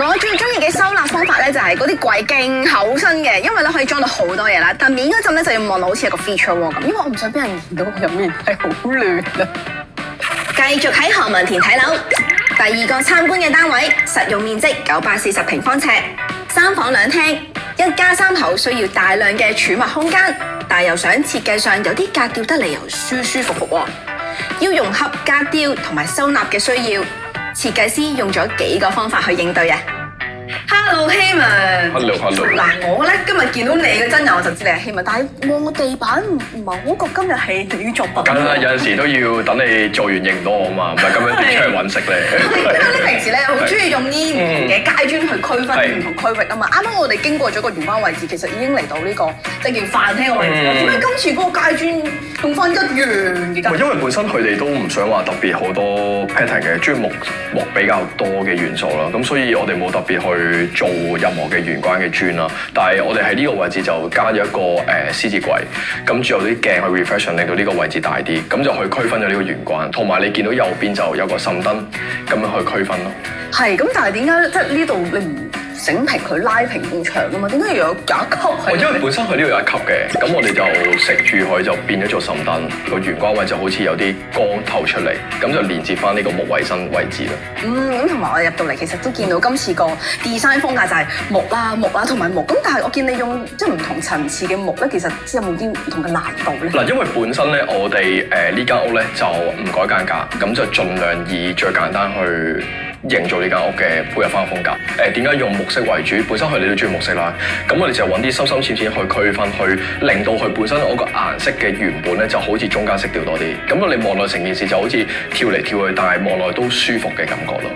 我最中意嘅收納方法咧，就係嗰啲櫃勁厚身嘅，因為咧可以裝到好多嘢啦。但面嗰陣咧就要望到好似有個 feature wall 咁，因為我唔想俾人見到入面係好亂啊。繼續喺何文田睇樓，第二個參觀嘅單位，實用面積940平方尺，3房2廳，一家3口需要大量嘅儲物空間，但又想設計上有啲格調得嚟又舒舒服服喎。要融合格調同埋收納嘅需要，設計師用咗幾個方法去應對啊。Hello， 希文。Hello。嗱，我咧今日見到你嘅真人，我就知你係希文，但係望個地板唔係好覺今日係你作品。梗啦，有陣時都要等你做完認到我嘛，唔係咁樣點出去揾食咧？因為你平時咧好中意用啲唔同嘅階磚去區分唔同區域啊嘛。啱啱我哋經過咗個玄關位置，其實已經嚟到呢個即係叫飯廳嘅位置。點解今次嗰個階磚用翻一樣嘅階磚？因為本身佢哋都唔想話特別好多 pattern 嘅，中意木比較多嘅元素啦。咁所以我哋冇特別去做任何嘅玄關嘅磚啦。但係我哋喺呢個位置就加咗一個獅子櫃，咁仲有啲鏡去 reflection 令到呢個位置大啲，咁就去區分咗呢個玄關。同埋你見到右邊就有個滲燈，咁樣去區分咯。係，咁但係點解即係呢度你唔整平佢拉平埲牆㗎嘛？點解要有一級係？因為本身佢呢度有一級嘅，咁我哋就食住佢就變咗做滲燈，個玄關位就好似有啲光透出嚟，咁就連接翻呢個木衛生位置啦。咁同埋我入到嚟其實都見到今次個 design 風格就係木啦同埋木，咁但係我見你用即係唔同層次嘅木咧，其實有冇啲唔同嘅難度咧？嗱，因為本身咧我哋呢間屋咧就唔改間隔，咁就盡量以最簡單去營造呢間屋嘅配合翻風格。點解用木色為主？本身佢哋都中意木色啦，咁我哋就揾啲深淺去區分，去令到佢本身嗰個顏色嘅原本咧就好似中間色調多啲。咁你望落成件事就好似跳嚟跳去，但係望落都舒服嘅感覺咯。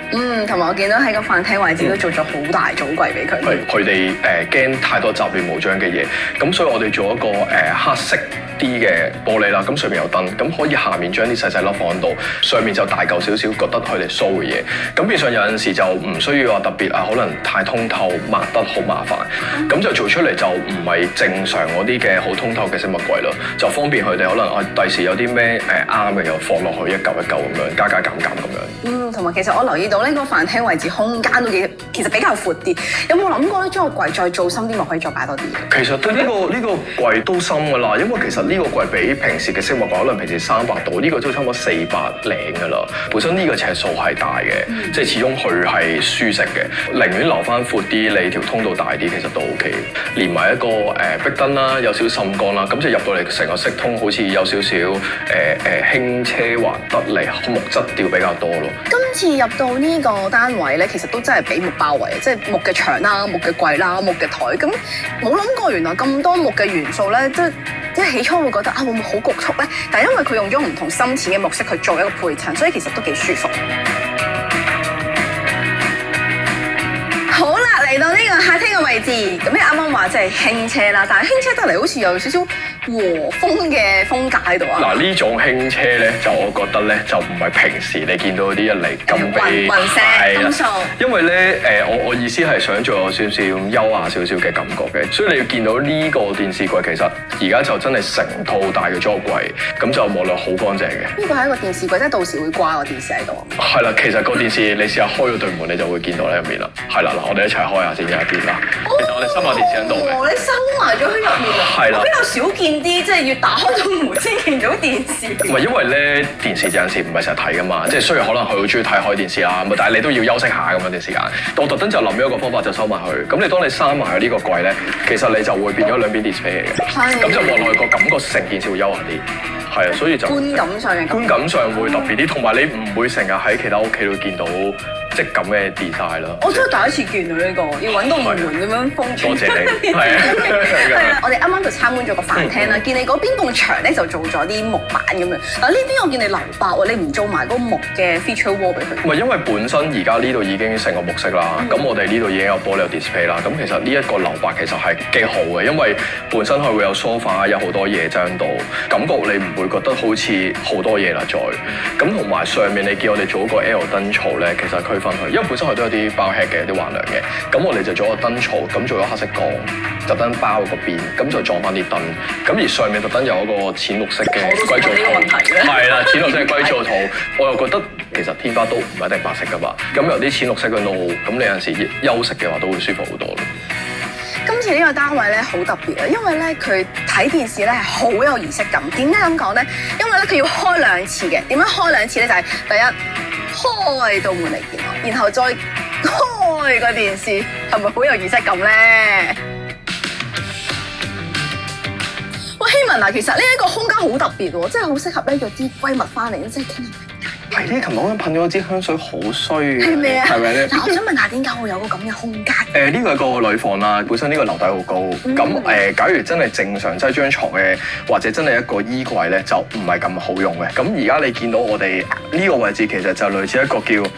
同埋我見到喺個飯廳位置都做咗好大組櫃俾佢。佢哋驚太多雜亂無章嘅嘢，咁所以我哋做一個黑色啲嘅玻璃啦，咁上面有燈，咁可以下面將啲細細粒放喺度，上面就大嚿少少，覺得佢哋騷嘅嘢。咁變相有陣時就唔需要話特別可能太通透，抹得好麻煩。咁就做出嚟就唔係正常嗰啲嘅好通透嘅飾物櫃咯，就方便佢哋可能第時有啲咩啱嘅又放落去一嚿一嚿咁樣，加減咁樣。同埋其實我留意到呢個飯廳位置空間都其實比較闊啲，有冇諗過咧將個櫃再做深啲，咪可以再擺多啲？其實呢個櫃都深㗎啦，因為其實呢個櫃比平時嘅飾物櫃可能平時300度，呢個都差唔多400零㗎啦。本身呢個尺數係大嘅，即係始終佢係舒適嘅，寧願留翻闊啲，你條通道大啲，其實都 OK。連埋一個壁燈啦，有少少滲光啦，咁就入到嚟成個色通好似有少少輕奢華得嚟，木質調比較多咯。今次入到呢個單位咧，其實都真係俾木包圍，即係木嘅牆啦、木嘅櫃啦、木嘅台。咁冇諗過原來咁多木嘅元素咧，即係起初會覺得會唔會好局促咧？但係因為佢用咗唔同深淺嘅木色去做一個配襯，所以其實都幾舒服。好啦，嚟到呢個客廳嘅位置，咁你啱啱話即係輕車啦，但係輕車得嚟好似有少少和風嘅風格喺度啊！嗱，呢種輕車咧，就我覺得咧，就唔係平時你見到啲一嚟金碧係啦，因為咧我意思係想做有少少優雅少少嘅感覺嘅，所以你要見到呢個電視櫃，其實而家就真係成套大嘅裝櫃，咁就望落好乾淨嘅。呢個係一個電視櫃，即係到時會掛個電視喺度。係啦，其實個電視你試下開咗對門，你就會見到喺入面啦。係啦，嗱，我哋一齊開下先，有一邊啦。其實我哋收埋電視喺度嘅。你收埋咗喺入面啊？係啦。我比較少見啲，即係要打開到門先見到電視。唔係因為咧電視有陣時唔係成日睇噶嘛，即係雖然可能佢好中意睇開電視啦，但係你都要休息下咁樣啲時間。我特登就諗咗一個方法，就收埋佢。咁你當你閂埋呢個櫃咧，其實你就會變咗兩邊 display 嚟嘅。咁就望落去個感覺成件事會優雅啲。係啊，所以就觀感上會特別啲，同埋你唔會成日喺其他屋企度見到即咁嘅 design 咯。我真係第一次見到呢個，要揾到門咁樣封住。多謝你。係啊，我哋啱啱就參觀咗個飯廳啦，見你嗰邊埲牆咧就做咗啲木板咁樣。嗱呢邊我見你留白喎，你唔做埋嗰個木嘅 feature wall 俾佢？唔係因為本身而家呢度已經成個木色啦，咁我哋呢度已經有玻璃有 display 啦。咁其實呢一個留白其實係幾好嘅，因為本身佢會有 sofa 有好多嘢張到，感覺你唔會覺得好似好多嘢啦再。咁同埋上面你見我哋做一個 L 燈槽咧，其實區分佢，因為本身佢都有啲包 head 嘅，有啲橫梁嘅。咁我哋就做一個燈槽，咁做咗黑色鋼，特登包個邊，咁就撞翻啲燈。咁而上面特登有一個淺綠色嘅龜造圖，係啦，淺綠色嘅龜造圖，我又覺得其實天花都唔一定白色噶嘛。咁有啲淺綠色嘅 no， 咁你有陣時休息嘅話都會舒服好多咯。今次呢個單位咧好特別啊，因為咧佢睇電視咧係好有儀式感。點解咁講咧？因為咧佢要開2次嘅。點樣開2次咧？就係第一開到門嚟見我，然後再開個電視，係咪好有儀式感咧？喂，希文啊，其實呢一個空間好特別喎，真係好適合咧約啲閨蜜翻嚟，即係傾下。係啲琴晚噴咗支香水好衰嘅，係咪啊？係咪咧？嗱，我想問下點解會有個咁嘅空間？呢個係個女房啦，本身呢個樓底好高，咁假如真係正常即係張床嘅，或者真係一個衣櫃咧，就唔係咁好用嘅。咁而家你見到我哋呢個位置，其實就類似一個叫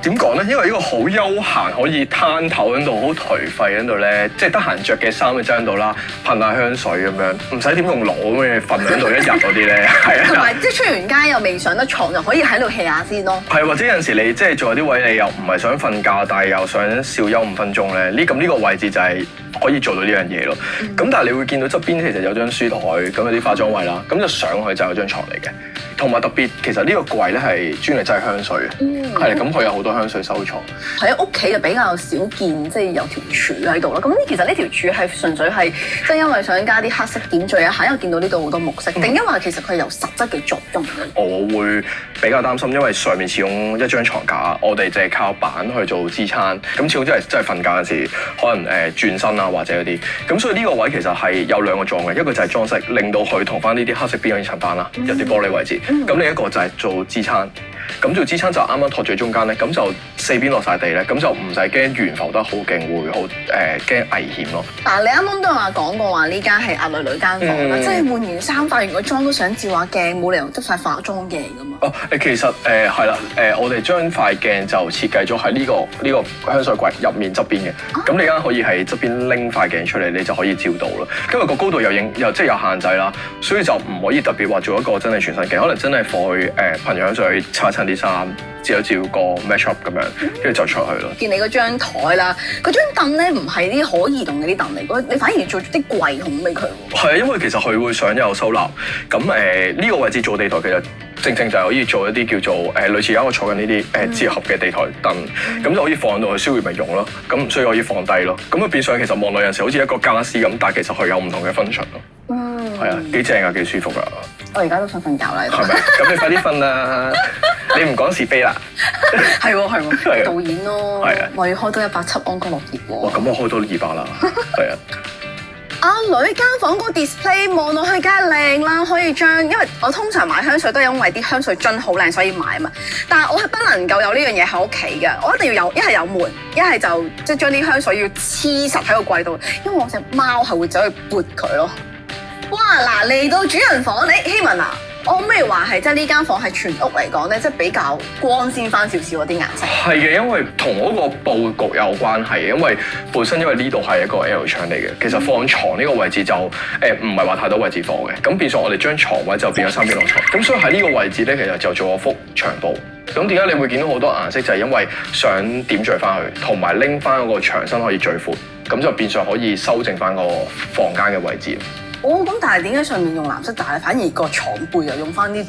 點講咧？因為呢個好悠閒，可以攤頭喺度，好頹廢喺度咧，即係得閒着嘅衫就喺度啦，噴下香水咁樣，唔使點用腦咁樣瞓喺度一日嗰啲咧，係啊。同埋即係出完街又未上得床，就可以喺度 hea 下先咯。係，或者有陣時你即係做啲位，你又唔係想瞓覺，但係又想小休5分鐘咧，呢個位置就係可以做到呢樣嘢咯。咁但係你會見到側邊其實有張書台，咁有啲化妝位啦，咁就上去就有張床嚟嘅。同埋特別，其實呢個櫃咧係專嚟擠香水嘅，係咁佢有好多香水收藏。喺屋企就比較少見，即係有條柱喺度啦。咁其實呢條柱係純粹係即係因為想加啲黑色點綴一下，因為見到呢度好多木色，定因為其實佢係有實質嘅作用。我會比較擔心，因為上面始終一張床架，我哋就係靠板去做支撐，咁始終真係瞓覺嗰時可能轉身啊或者嗰啲，咁所以呢個位其實係有2個作用嘅，一個就係裝飾，令到佢同翻呢啲黑色邊可以襯翻啦，有啲玻璃位置。咁另一個就係做支撐，咁做支撐就啱啱托住中間咧，咁就4邊落晒地咧，咁就唔使驚懸浮得好勁，會好驚危險咯。嗱，你啱啱都有講過話呢間係阿女間房啦，即係換完衫化完個妝都想照下鏡，冇理由得晒化妝鏡噶嘛。哦，其實係啦，我哋將塊鏡就設計咗喺呢個香水櫃入面側邊嘅，咁你而家可以喺側邊拎塊鏡出嚟，你就可以照到啦。因為個高度又即係有限制啦，所以就唔可以特別話做一個真係全身鏡，可能真係放去噴香水擦襯啲衫，照一照個 match up 咁樣，跟住就出去咯。見你嗰張台啦，嗰張凳咧唔係啲可移動嘅啲凳嚟，你反而做咗啲櫃筒俾佢喎。係啊，因為其實佢會想有收納，咁呢個位置做地台其實正就係可以做一啲叫做類似而家我坐緊呢啲折合嘅地台凳，咁就可以放到去燒熱咪用咯，咁唔需要可以放低咯，咁啊變相其實望落有陣時好似一個傢俬咁，但係其實佢有唔同嘅 function 咯。係啊，幾正啊，幾舒服噶。我而家都想瞓覺啦。係咪？咁你快啲瞓啦！你唔講是非啦。係喎，導演咯。係啊。我要開多107安哥樂業喎。哇！咁我開多200啦。係啊。阿女間房個 display 望落去梗係靚啦，可以將，因為我通常買香水都係因為啲香水樽好靚所以買啊嘛。但係我係不能夠有呢樣嘢喺屋企嘅，我一定要有，一係有門，一係就即係將啲香水要黐實喺個櫃度，因為我隻貓係會走去撥佢咯。哇！嗱，嚟到主人房，你希文啊，我可唔可以話係即係呢間房係全屋嚟講咧，即係比較光鮮翻少少嗰啲顏色？係嘅，因為同嗰個佈局有關係嘅，因為本身因為呢度係一個 L 牆嚟嘅，其實放床呢個位置就唔係話太多位置放嘅，咁變相我哋將床位就變咗3邊落床，咁所以喺呢個位置咧，其實就做咗幅牆布。咁點解你會見到好多顏色？就係因為想點綴翻佢，同埋拎翻嗰個牆身可以最闊，咁就變相可以修正翻個房間嘅位置。哦，咁但係點解上面用藍色，但係反而個床背又用翻啲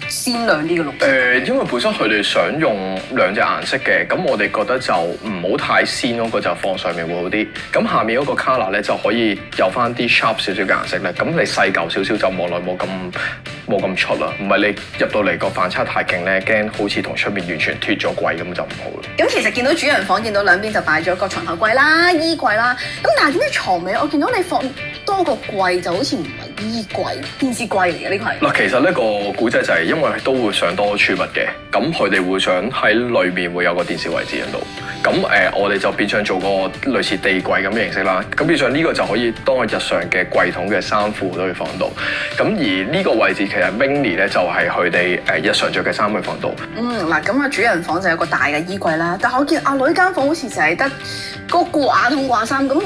鮮亮啲嘅綠色？因為本身佢哋想用2隻顏色嘅，咁我哋覺得就唔好太鮮嗰個就放上面會好啲。咁下面嗰個 color 咧就可以有翻啲 sharp 少少嘅顏色咧。咁你細嚿少少就望落冇咁出啦。唔係你入到嚟個反差太勁咧，驚好似同出面完全脫咗櫃咁就唔好啦。咁其實見到主人房，見到兩邊就擺咗個床頭櫃啦、衣櫃啦。咁但係點解床尾我見到你放多個櫃就好似唔係衣櫃、電視櫃嚟嘅？呢個係嗱，其實呢個古仔就係因為都會想多儲物嘅，咁佢哋會想喺裏面會有個電視位置喺度。咁我哋就變相做個類似地櫃咁嘅形式啦。咁變相呢個就可以當我日常嘅櫃桶嘅衫褲都可以放到。咁而呢個位置其實 mini 咧就係佢哋日常着嘅衫去放到。嗱，咁啊主人房就有個大嘅衣櫃啦。但係我見阿女間房好似就係得個掛桶掛衫咁。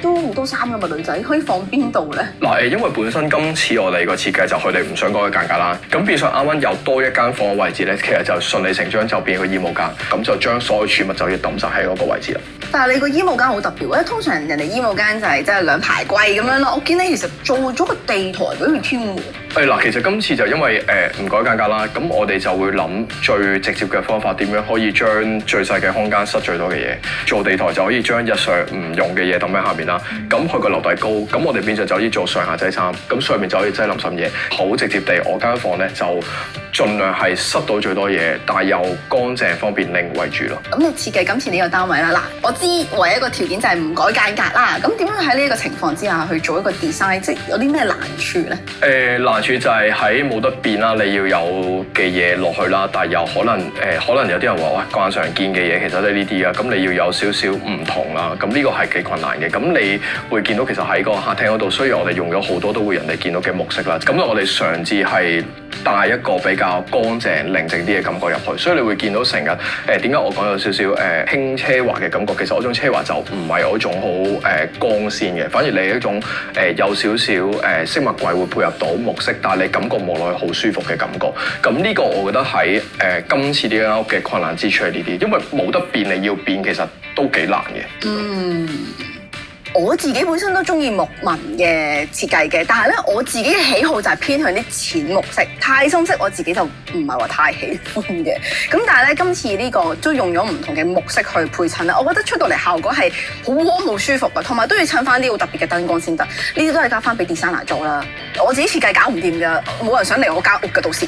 都好多衫㗎嘛，女仔可以放邊度咧？嗱，因為本身今次我哋個設計就佢哋唔想嗰個間隔啦，咁變相啱啱有多一間房嘅位置咧，其實就順理成章就變個衣帽間，咁就將所有儲物就要抌晒喺嗰個位置啦。但係你個衣帽間好特別，因為通常人哋衣帽間就係即係2排櫃咁樣咯。我見你其實做咗個地台俾佢添喎。嗱，其實今次就因為唔改間隔啦，咁我哋就會諗最直接嘅方法，點樣可以將最細嘅空間塞最多嘅嘢。做地台就可以將日常唔用嘅嘢抌喺下面啦。咁佢個樓底高，咁我哋變相就可以做上下擠衫，咁上面就可以擠淋濕嘢。好直接地，我間房咧就盡量係塞到最多嘢，但係又乾淨方便拎為主咯。咁你設計今次呢個單位啦，嗱，我知唯一一個條件就係唔改間隔啦。咁點樣喺呢一個情況之下去做一個 design，即係有啲咩難處咧？難處就係喺冇得變啦，你要有嘅嘢落去啦，但係又可能有啲人話喂，慣常見嘅嘢其實都係呢啲啊，咁你要有少少唔同啦，咁呢個係幾困難嘅。咁你會見到其實喺個客廳嗰度，雖然我哋用咗好多都會人哋見到嘅木色啦，咁我哋嘗試係帶一個比較乾淨寧靜啲嘅感覺入去，所以你會見到成日點解我講有少少輕奢華嘅感覺，其實嗰種奢華就唔係嗰種好光鮮嘅，反而你係一種有少少飾物櫃會配合到木色，但係你感覺望落去好舒服嘅感覺。咁呢個我覺得喺今次呢間屋嘅困難之處係呢啲，因為冇得變，你要變其實都幾難嘅。我自己本身都中意木紋嘅設計嘅，但係咧我自己嘅喜好就係偏向啲淺木色，太深色我自己就唔係話太喜歡嘅。咁但係咧今次呢個都用咗唔同嘅木色去配襯咧，我覺得出到嚟效果係好 warm 好舒服嘅，同埋都要襯翻啲好特別嘅燈光先得。呢啲都係交翻俾 designer 做啦，我自己設計搞唔掂㗎，冇人想嚟我間屋嘅到時。